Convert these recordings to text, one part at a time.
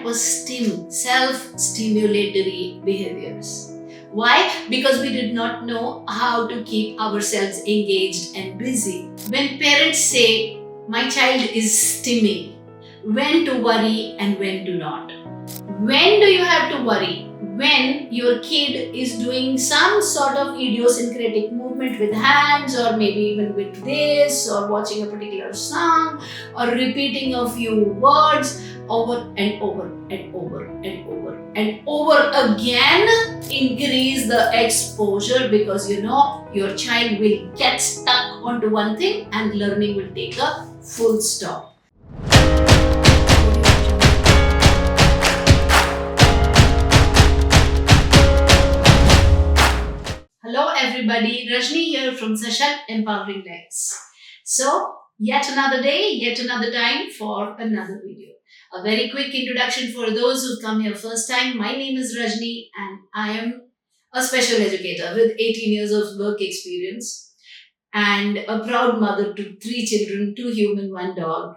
was STEAM, self-stimulatory behaviors. Why? Because we did not know how to keep ourselves engaged and busy. When parents say, my child is stimming, when to worry and when to not. When do you have to worry? When your kid is doing some sort of idiosyncratic movement with hands, or maybe even with this, or watching a particular song, or repeating a few words over and over and over and over and over again. Increase the exposure, because you know your child will get stuck onto one thing and learning will take a full stop. Hello everybody, Rajni here from Sashakt Empowering Lives. So, yet another day, yet another time for another video. A very quick introduction for those who've come here first time. My name is Rajni and I am a special educator with 18 years of work experience and a proud mother to 3 children, 2 human, 1 dog.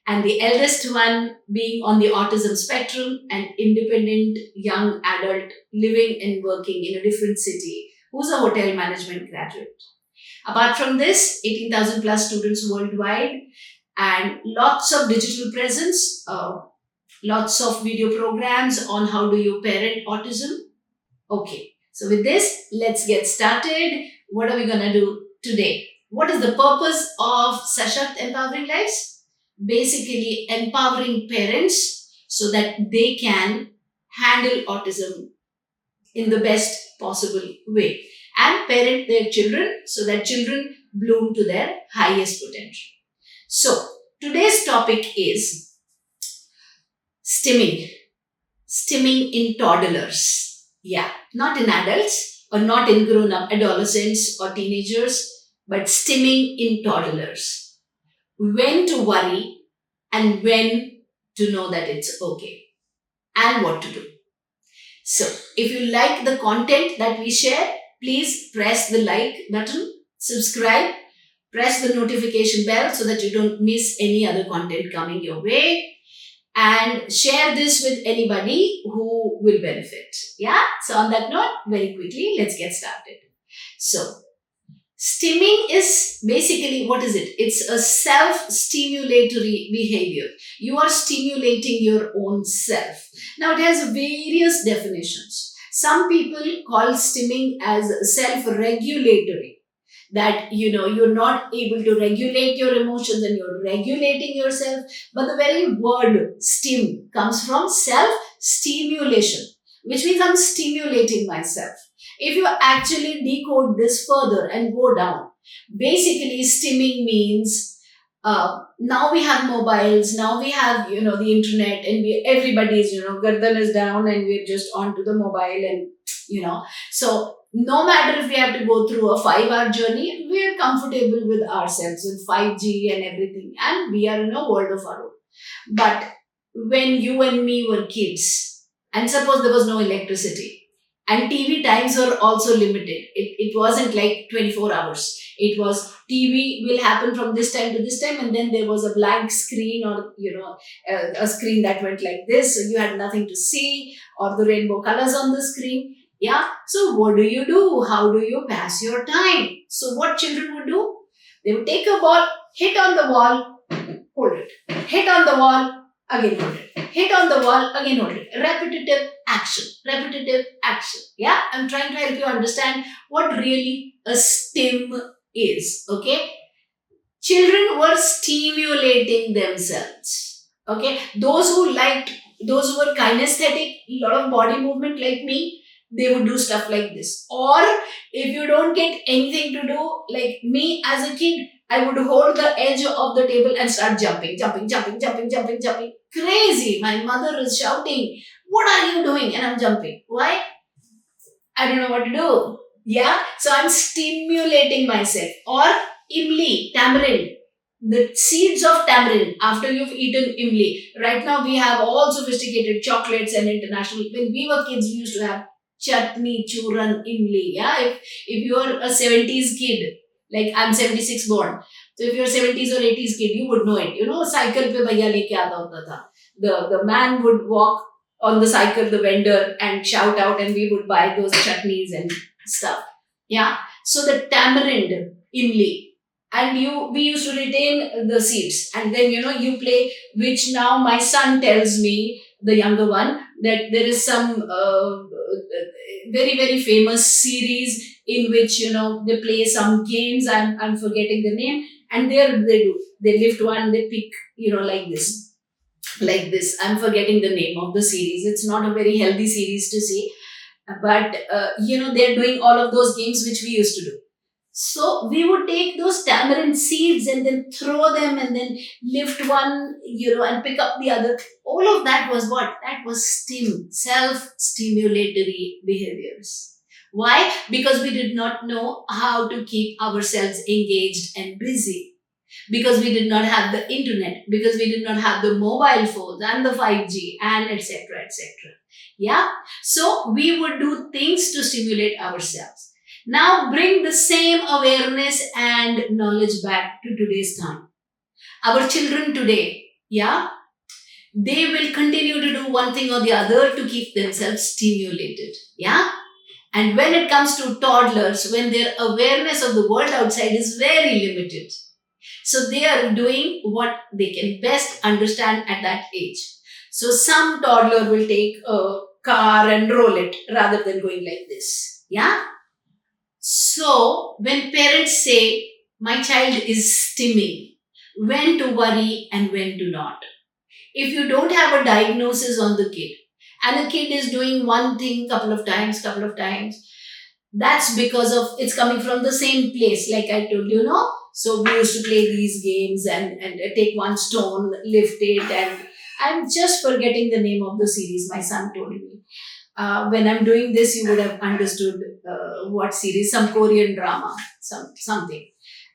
And the eldest one being on the autism spectrum, an independent young adult living and working in a different city, who's a hotel management graduate. Apart from this, 18,000 plus students worldwide and lots of digital presence, lots of video programs on how do you parent autism. Okay, so with this, let's get started. What are we gonna do today? What is the purpose of Sashakt Empowering Lives? Basically, empowering parents so that they can handle autism in the best possible way and parent their children so that children bloom to their highest potential. So, today's topic is stimming. Stimming in toddlers. Yeah, not in adults or not in grown-up adolescents or teenagers, but stimming in toddlers. When to worry and when to know that it's okay and what to do. So, if you like the content that we share, please press the like button, subscribe, press the notification bell so that you don't miss any other content coming your way, and share this with anybody who will benefit. Yeah? So, on that note, very quickly, let's get started. So, stimming is basically, what is it? It's a self-stimulatory behavior. You are stimulating your own self. Now, it has various definitions. Some people call stimming as self-regulatory. That, you know, you're not able to regulate your emotions and you're regulating yourself. But the very word stim comes from self-stimulation, which means I'm stimulating myself. If you actually decode this further and go down, basically stimming means now we have mobiles, now we have, you know, the internet, and everybody's, you know, gardan is down and we're just onto the mobile, and, you know, so no matter if we have to go through a 5-hour journey, we're comfortable with ourselves with 5G and everything, and we are in a world of our own. But when you and me were kids, and suppose there was no electricity, and TV times were also limited. It wasn't like 24 hours. It was TV will happen from this time to this time, and then there was a blank screen, or, you know, a screen that went like this. So you had nothing to see, or the rainbow colors on the screen. Yeah. So what do you do? How do you pass your time? So what children would do? They would take a ball, hit on the wall, hold it. Hit on the wall, again hold it. Hit on the wall, again hold it. Repetitive action. Repetitive action. Yeah, I'm trying to help you understand what really a stim is. Okay, children were stimulating themselves. Okay, those who were kinesthetic, lot of body movement like me, they would do stuff like this. Or if you don't get anything to do, like me as a kid, I would hold the edge of the table and start jumping. Crazy. My mother is shouting, what are you doing? And I'm jumping. Why? I don't know what to do. Yeah. So I'm stimulating myself. Or imli, tamarind. The seeds of tamarind after you've eaten imli. Right now we have all sophisticated chocolates and international. When we were kids, we used to have chutney, churan, imli. Yeah. If you are a 70s kid, like I'm 76 born. So if you're 70s or 80s kid, you would know it. You know, cycle pe bhaiya leke aata hota tha. The man would walk on the cycle, the vendor, and shout out, and we would buy those chutneys and stuff. Yeah. So the tamarind imli, and we used to retain the seeds, and then you play, which now my son tells me, the younger one, that there is some very very famous series in which they play some games. I'm forgetting the name, and there they lift one, they pick, like this, I'm forgetting the name of the series. It's not a very healthy series to see, but they're doing all of those games which we used to do. So we would take those tamarind seeds and then throw them and then lift one, and pick up the other. All of that was what? That was self-stimulatory behaviors. Why? Because we did not know how to keep ourselves engaged and busy. Because we did not have the internet, because we did not have the mobile phones and the 5G and etc. etc. Yeah. So we would do things to stimulate ourselves. Now bring the same awareness and knowledge back to today's time. Our children today, yeah, they will continue to do one thing or the other to keep themselves stimulated. Yeah. And when it comes to toddlers, when their awareness of the world outside is very limited, so they are doing what they can best understand at that age. So some toddler will take a car and roll it rather than going like this. Yeah. So when parents say, my child is stimming, when to worry and when to not. If you don't have a diagnosis on the kid, and the kid is doing one thing couple of times, that's because of it's coming from the same place, like I told you, no? So we used to play these games and take one stone, lift it, and I'm just forgetting the name of the series. My son told me. When I'm doing this, you would have understood what series, some Korean drama, something,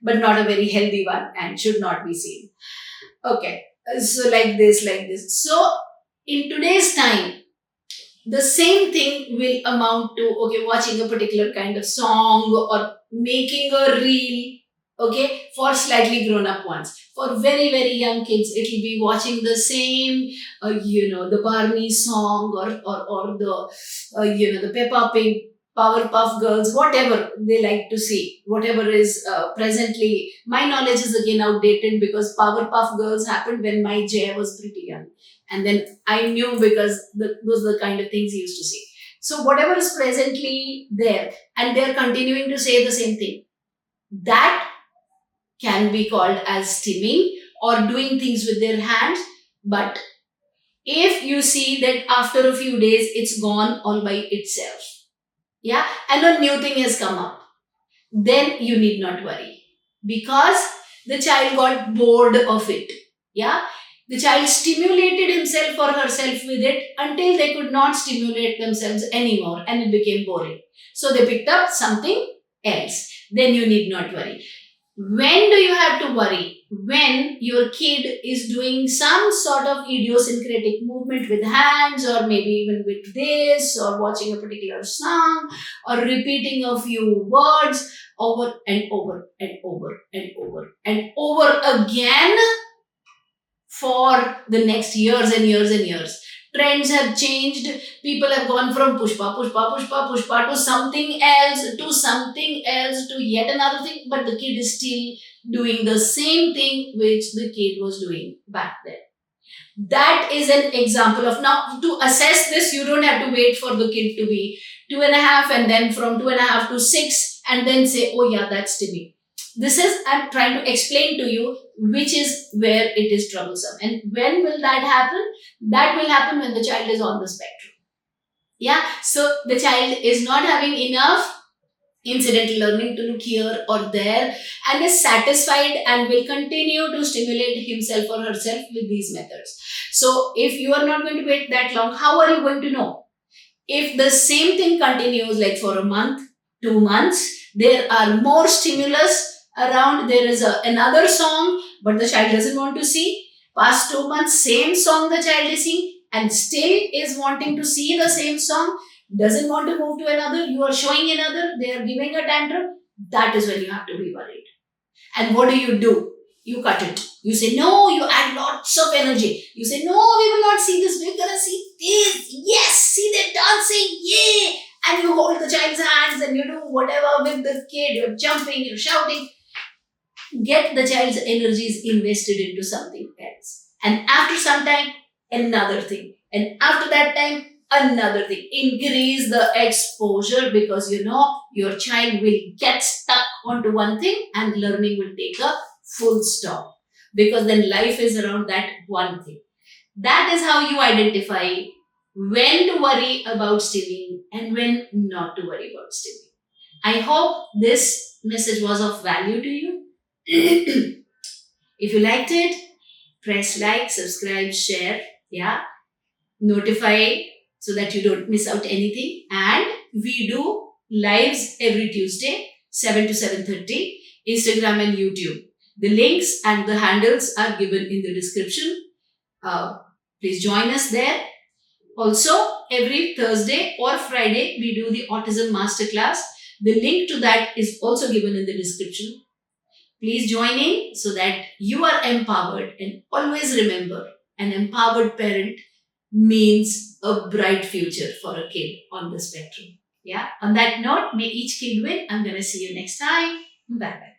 but not a very healthy one and should not be seen. Okay, so like this. So in today's time, the same thing will amount to, okay, watching a particular kind of song or making a reel, okay, for slightly grown up ones. For very very young kids, it will be watching the same the Barney song, or the the Peppa Pig, Powerpuff Girls, whatever they like to see, whatever is presently. My knowledge is again outdated because Powerpuff Girls happened when my Jay was pretty young, and then I knew because those are the kind of things he used to see. So whatever is presently there, and they're continuing to say the same thing, that can be called as stimming or doing things with their hands. But if you see that after a few days it's gone all by itself, yeah, and a new thing has come up, then you need not worry, because the child got bored of it. Yeah. The child stimulated himself or herself with it until they could not stimulate themselves anymore and it became boring. So they picked up something else. Then you need not worry. When do you have to worry? When your kid is doing some sort of idiosyncratic movement with hands, or maybe even with this, or watching a particular song, or repeating a few words over and over and over and over and over again for the next years and years and years. Trends have changed. People have gone from pushpa to something else to yet another thing, but the kid is still doing the same thing which the kid was doing back then. That is an example of, now to assess this, you don't have to wait for the kid to be 2.5 and then from 2.5 to 6 and then say, oh yeah, that's stimming. This is, I'm trying to explain to you which is where it is troublesome. And when will that happen? That will happen when the child is on the spectrum. Yeah. So the child is not having enough incidental learning to look here or there and is satisfied and will continue to stimulate himself or herself with these methods. So if you are not going to wait that long, how are you going to know? If the same thing continues like for a month, 2 months, there are more stimulus around, there is another song, but the child doesn't want to see. Past 2 months, same song the child is seeing and still is wanting to see the same song, doesn't want to move to another, you are showing another, they are giving a tantrum. That is when you have to be worried. And what do? You cut it. You say, no, you add lots of energy. You say, no, we will not see this, we're going to see this. child's hands and you do whatever with the kid, you're jumping, you're shouting. Get the child's energies invested into something else. And after some time, another thing. And after that time, another thing. Increase the exposure because you know your child will get stuck onto one thing and learning will take a full stop. Because then life is around that one thing. That is how you identify when to worry about stimming and when not to worry about stimming. I hope this message was of value to you. If you liked it, press like, subscribe, share, yeah, notify so that you don't miss out anything. And we do lives every Tuesday, 7 to 7:30, Instagram and YouTube. The links and the handles are given in the description. Please join us there. Also, every Thursday or Friday, we do the Autism Masterclass. The link to that is also given in the description. Please join in so that you are empowered, and always remember, an empowered parent means a bright future for a kid on the spectrum. Yeah. On that note, may each kid win. I'm going to see you next time. Bye bye.